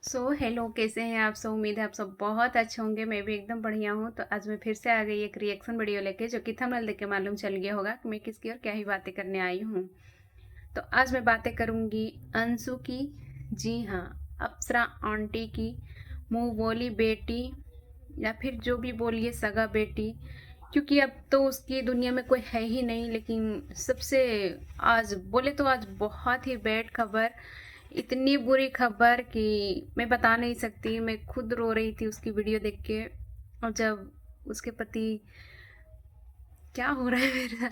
Hello, कैसे हैं आप सब। उम्मीद है आप सब बहुत अच्छे होंगे। मैं भी एकदम बढ़िया हूँ। तो आज मैं फिर से आ गई एक रिएक्शन वीडियो लेके, जो कि थंबनेल देख के मालूम चल गया होगा कि मैं किसकी और क्या ही बातें करने आई हूँ। तो आज मैं बातें करूँगी अंशु की। जी हाँ, अप्सरा आंटी की मुँह बोली बेटी, या फिर जो भी बोलिए सगा बेटी, क्योंकि अब तो उसकी दुनिया में कोई है ही नहीं। लेकिन सबसे आज बोले तो आज बहुत ही बैड खबर, इतनी बुरी खबर कि मैं बता नहीं सकती। मैं खुद रो रही थी उसकी वीडियो देख के। और जब उसके पति, क्या हो रहा है मेरा,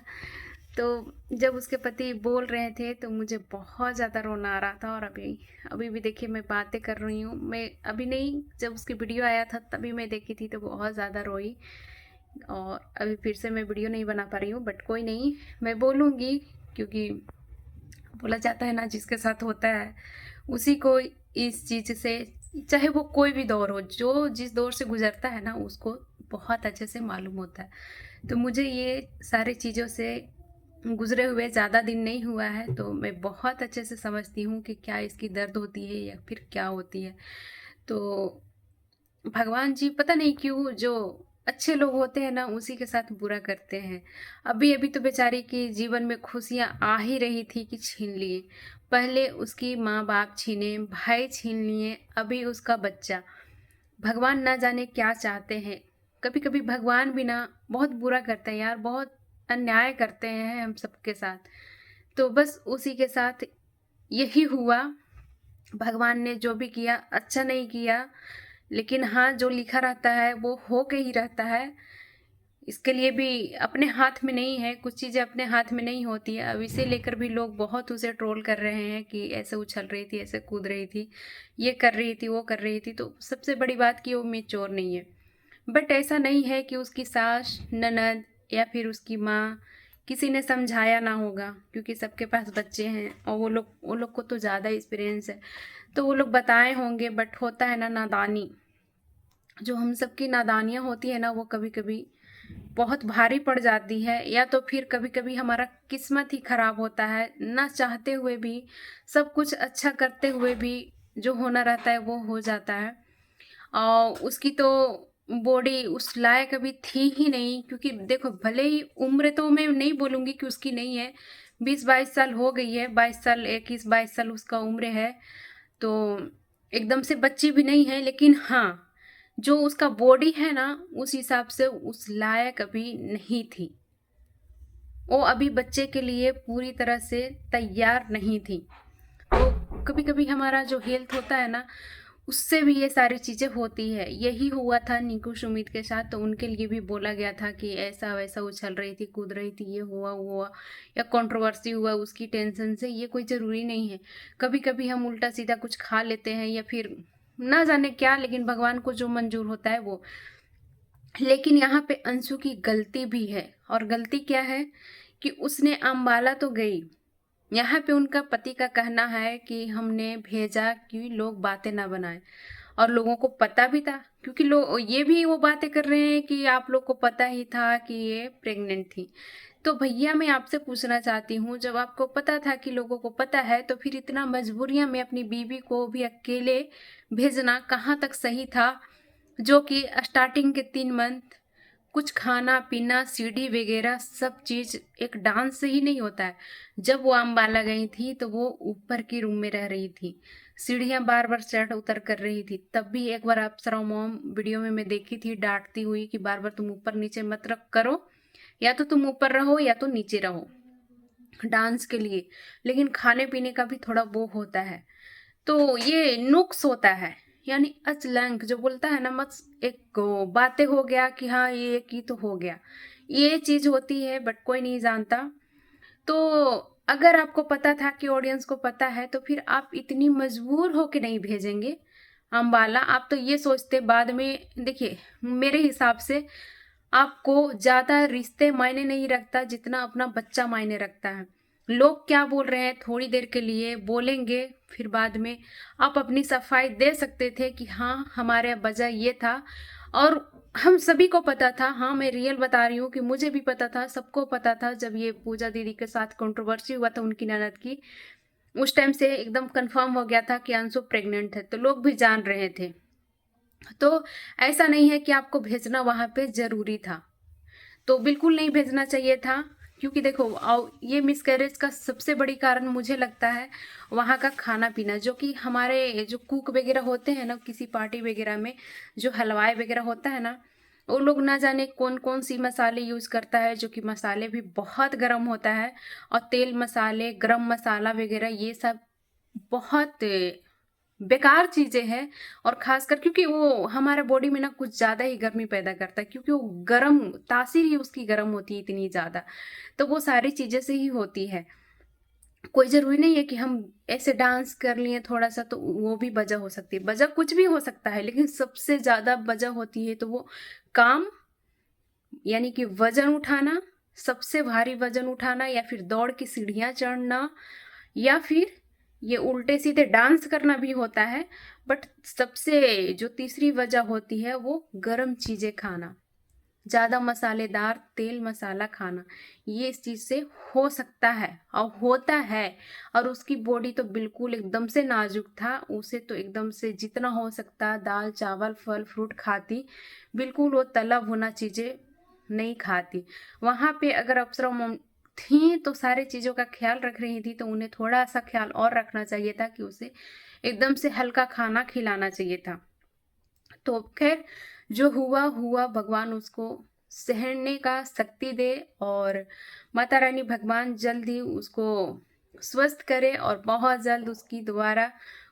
तो जब उसके पति बोल रहे थे तो मुझे बहुत ज़्यादा रोना आ रहा था। और अभी अभी भी देखिए मैं बातें कर रही हूँ। मैं अभी नहीं, जब उसकी वीडियो आया था तभी मैं देखी थी तो बहुत ज़्यादा रोई। और अभी फिर से मैं वीडियो नहीं बना पा रही हूँ, बट कोई नहीं, मैं बोलूँगी। क्योंकि बोला जाता है ना, जिसके साथ होता है उसी को इस चीज़ से, चाहे वो कोई भी दौर हो, जो जिस दौर से गुजरता है ना उसको बहुत अच्छे से मालूम होता है। तो मुझे ये सारी चीज़ों से गुजरे हुए ज़्यादा दिन नहीं हुआ है, तो मैं बहुत अच्छे से समझती हूँ कि क्या इसकी दर्द होती है या फिर क्या होती है। तो भगवान जी पता नहीं क्यों जो अच्छे लोग होते हैं ना उसी के साथ बुरा करते हैं। अभी अभी तो बेचारी की जीवन में खुशियां आ ही रही थी कि छीन लिए। पहले उसकी माँ बाप छीने, भाई छीन लिए, अभी उसका बच्चा। भगवान ना जाने क्या चाहते हैं। कभी कभी भगवान भी ना बहुत बुरा करते हैं यार, बहुत अन्याय करते हैं हम सबके साथ। तो बस उसी के साथ यही हुआ। भगवान ने जो भी किया अच्छा नहीं किया, लेकिन हाँ जो लिखा रहता है वो हो के ही रहता है। इसके लिए भी अपने हाथ में नहीं है, कुछ चीज़ें अपने हाथ में नहीं होती है। अब इसे लेकर भी लोग बहुत उसे ट्रोल कर रहे हैं कि ऐसे उछल रही थी, ऐसे कूद रही थी, ये कर रही थी, वो कर रही थी। तो सबसे बड़ी बात कि वो मेच्योर नहीं है। बट ऐसा नहीं है कि उसकी सास, ननद या फिर उसकी माँ किसी ने समझाया ना होगा, क्योंकि सबके पास बच्चे हैं और वो लोग को तो ज़्यादा एक्सपीरियंस है। तो वो लोग बताए होंगे, बट होता है ना नादानी, जो हम सबकी नादानियाँ होती है ना वो कभी कभी बहुत भारी पड़ जाती है। या तो फिर कभी कभी हमारा किस्मत ही खराब होता है, ना चाहते हुए भी, सब कुछ अच्छा करते हुए भी जो होना रहता है वो हो जाता है। और उसकी तो बॉडी उस लायक अभी थी ही नहीं, क्योंकि देखो भले ही उम्र तो मैं नहीं बोलूँगी कि उसकी नहीं है, 20-22 साल हो गई है, 22 साल, 21-22 साल उसका उम्र है। तो एकदम से बच्ची भी नहीं है, लेकिन हाँ जो उसका बॉडी है ना उस हिसाब से उस लायक अभी नहीं थी। वो अभी बच्चे के लिए पूरी तरह से तैयार नहीं थी। तो कभी कभी हमारा जो हेल्थ होता है ना उससे भी ये सारी चीज़ें होती है। यही हुआ था निकू सुमित के साथ। तो उनके लिए भी बोला गया था कि ऐसा वैसा उछल रही थी, कूद रही थी, ये हुआ वो हुआ, या कंट्रोवर्सी हुआ उसकी टेंशन से। ये कोई ज़रूरी नहीं है। कभी कभी हम उल्टा सीधा कुछ खा लेते हैं या फिर ना जाने क्या, लेकिन भगवान को जो मंजूर होता है वो। लेकिन यहाँ पे अंशु की गलती भी है। और गलती क्या है कि उसने अम्बाला तो गई। यहाँ पे उनका पति का कहना है कि हमने भेजा कि लोग बातें ना बनाएं। और लोगों को पता भी था, क्योंकि लोग ये भी वो बातें कर रहे हैं कि आप लोग को पता ही था कि ये प्रेग्नेंट थी। तो भैया मैं आपसे पूछना चाहती हूँ, जब आपको पता था कि लोगों को पता है, तो फिर इतना मजबूरियां में अपनी बीवी को भी अकेले भेजना कहाँ तक सही था। जो कि स्टार्टिंग के 3 मंथ कुछ खाना पीना सीढ़ी वगैरह सब चीज़ एक डांस से ही नहीं होता है। जब वो अम्बाला गई थी तो वो ऊपर की रूम में रह रही थी, सीढ़ियाँ बार बार चढ़ उतर कर रही थी। तब भी एक बार अप्सरा मॉम वीडियो में मैं देखी थी डांटती हुई कि बार बार तुम ऊपर नीचे मत रख करो, या तो तुम ऊपर रहो या तो नीचे रहो डांस के लिए। लेकिन खाने पीने का भी थोड़ा वो होता है। तो ये नुक्स होता है, यानी अचलंक जो बोलता है ना, मत एक बातें हो गया कि हाँ ये की तो हो गया, ये चीज होती है। बट कोई नहीं जानता। तो अगर आपको पता था कि ऑडियंस को पता है, तो फिर आप इतनी मजबूर होके नहीं भेजेंगे अम्बाला। आप तो ये सोचते बाद में। देखिए मेरे हिसाब से आपको ज्यादा रिश्ते मायने नहीं रखता जितना अपना बच्चा मायने रखता है। लोग क्या बोल रहे हैं थोड़ी देर के लिए बोलेंगे, फिर बाद में आप अपनी सफाई दे सकते थे कि हाँ हमारे वजह ये था। और हम सभी को पता था। हाँ मैं रियल बता रही हूँ कि मुझे भी पता था, सबको पता था। जब ये पूजा दीदी के साथ कंट्रोवर्सी हुआ था उनकी ननद की, उस टाइम से एकदम कंफर्म हो गया था कि अंशु प्रेग्नेंट है, तो लोग भी जान रहे थे। तो ऐसा नहीं है कि आपको भेजना वहाँ पे ज़रूरी था, तो बिल्कुल नहीं भेजना चाहिए था। क्योंकि देखो ये मिसकैरेज का सबसे बड़ी कारण मुझे लगता है वहाँ का खाना पीना, जो कि हमारे जो कुक वगैरह होते हैं ना, किसी पार्टी वगैरह में जो हलवाई वगैरह होता है ना, वो लोग ना जाने कौन कौन सी मसाले यूज़ करता है, जो कि मसाले भी बहुत गर्म होता है। और तेल मसाले, गरम मसाला वगैरह ये सब बहुत बेकार चीज़ें हैं। और ख़ासकर क्योंकि वो हमारे बॉडी में ना कुछ ज़्यादा ही गर्मी पैदा करता है, क्योंकि वो गरम, तासीर ही उसकी गर्म होती है इतनी ज़्यादा। तो वो सारी चीज़ें से ही होती है। कोई ज़रूरी नहीं है कि हम ऐसे डांस कर लिए थोड़ा-सा तो वो भी वजह हो सकती है। वजह कुछ भी हो सकता है, लेकिन सबसे ज़्यादा वजह होती है तो वो काम, यानी कि वज़न उठाना, सबसे भारी वज़न उठाना, या फिर दौड़ की सीढ़ियाँ चढ़ना, या फिर ये उल्टे-सीधे डांस करना भी होता है। बट सबसे जो तीसरी वजह होती है वो गरम चीज़ें खाना, ज़्यादा मसालेदार तेल मसाला खाना, ये इस चीज़ से हो सकता है और होता है। और उसकी बॉडी तो बिल्कुल एकदम से नाजुक था, उसे तो एकदम से जितना हो सकता दाल चावल फल फ्रूट खाती, बिल्कुल वो तला भुना चीज़ें नहीं खाती। वहाँ पे अगर अप्सरा मम थी तो सारी चीज़ों का ख्याल रख रही थी, तो उन्हें थोड़ा सा ख्याल और रखना चाहिए था कि उसे एकदम से हल्का खाना खिलाना चाहिए था। तो खैर जो हुआ हुआ, भगवान उसको सहने का शक्ति दे, और माता रानी भगवान जल्द ही उसको स्वस्थ करे और बहुत जल्द उसकी दोबारा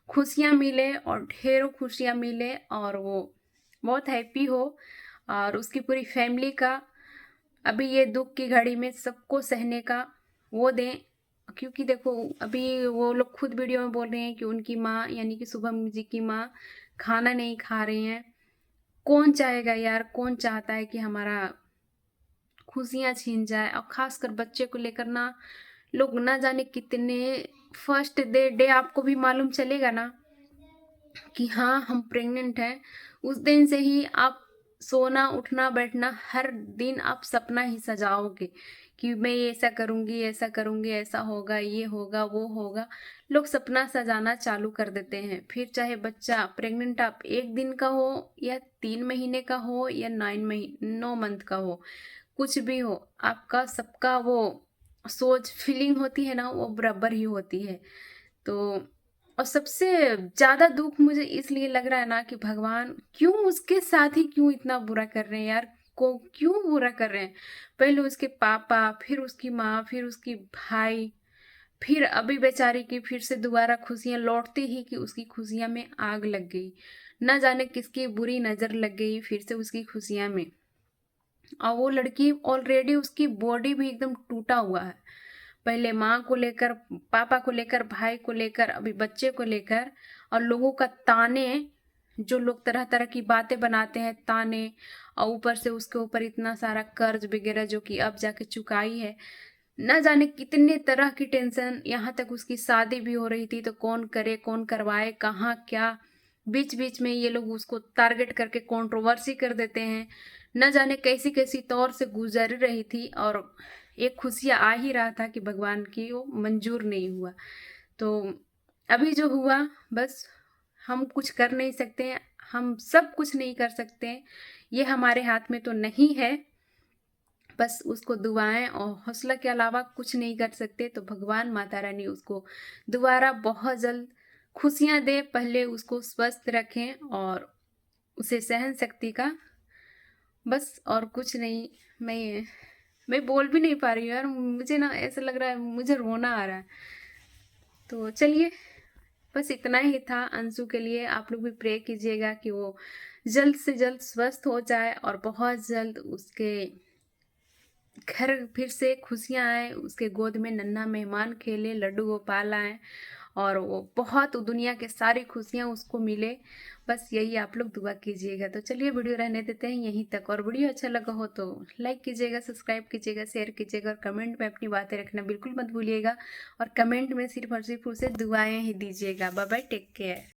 खुशियाँ मिले और ढेरों खुशियाँ मिले, और वो बहुत हैप्पी हो। और उसकी पूरी फैमिली का अभी ये दुख की घड़ी में सबको सहने का वो दें। क्योंकि देखो अभी वो लोग खुद वीडियो में बोल रहे हैं कि उनकी माँ, यानी कि शुभम जी की माँ खाना नहीं खा रही हैं। कौन चाहेगा यार, कौन चाहता है कि हमारा खुशियाँ छीन जाए। और ख़ासकर बच्चे को लेकर ना लोग ना जाने कितने, फर्स्ट डे आपको भी मालूम चलेगा ना कि हाँ हम प्रेग्नेंट हैं, उस दिन से ही आप सोना उठना बैठना हर दिन आप सपना ही सजाओगे कि मैं ये ऐसा करूँगी, ऐसा करूँगी, ऐसा होगा, ये होगा, वो होगा। लोग सपना सजाना चालू कर देते हैं। फिर चाहे बच्चा प्रेग्नेंट आप 1 दिन का हो या 3 महीने का हो या 9 मंथ का हो, कुछ भी हो, आपका सबका वो सोच फीलिंग होती है ना, वो बराबर ही होती है। तो और सबसे ज़्यादा दुख मुझे इसलिए लग रहा है ना कि भगवान क्यों उसके साथ ही क्यों इतना बुरा कर रहे हैं यार, को क्यों बुरा कर रहे हैं। पहले उसके पापा, फिर उसकी माँ, फिर उसकी भाई, फिर अभी बेचारी की फिर से दोबारा खुशियाँ लौटती ही कि उसकी खुशियाँ में आग लग गई। न जाने किसकी बुरी नज़र लग गई फिर से उसकी खुशियाँ में। और वो लड़की ऑलरेडी उसकी बॉडी भी एकदम टूटा हुआ है, पहले माँ को लेकर, पापा को लेकर, भाई को लेकर, अभी बच्चे को लेकर। और लोगों का ताने, जो लोग तरह तरह की बातें बनाते हैं, ताने, और ऊपर से उसके ऊपर इतना सारा कर्ज वगैरह जो कि अब जाके चुकाई है। न जाने कितने तरह की टेंशन, यहाँ तक उसकी शादी भी हो रही थी तो कौन करे कौन करवाए कहाँ क्या, बीच बीच में ये लोग उसको टारगेट करके कंट्रोवर्सी कर देते हैं। न जाने कैसी कैसी तौर से गुजर रही थी, और एक खुशियाँ आ ही रहा था कि भगवान की वो मंजूर नहीं हुआ। तो अभी जो हुआ, बस हम कुछ कर नहीं सकते हैं, हम सब कुछ नहीं कर सकते हैं, ये हमारे हाथ में तो नहीं है। बस उसको दुआएं और हौसला के अलावा कुछ नहीं कर सकते। तो भगवान माता रानी उसको दोबारा बहुत जल्द खुशियाँ दे, पहले उसको स्वस्थ रखें और उसे सहन शक्ति का, बस और कुछ नहीं। मैं बोल भी नहीं पा रही हूँ यार, मुझे ना ऐसा लग रहा है, मुझे रोना आ रहा है। तो चलिए, बस इतना ही था अंशु के लिए। आप लोग भी प्रे कीजिएगा कि वो जल्द से जल्द स्वस्थ हो जाए और बहुत जल्द उसके घर फिर से खुशियाँ आए, उसके गोद में नन्हा मेहमान खेले, लड्डू गोपाल आए, और वो बहुत दुनिया के सारी खुशियाँ उसको मिले। बस यही आप लोग दुआ कीजिएगा। तो चलिए वीडियो रहने देते हैं यहीं तक, और वीडियो अच्छा लगा हो तो लाइक कीजिएगा, सब्सक्राइब कीजिएगा, शेयर कीजिएगा, और कमेंट में अपनी बातें रखना बिल्कुल मत भूलिएगा। और कमेंट में सिर्फ और सिर्फ उसे दुआएं ही दीजिएगा। Bye bye, take care.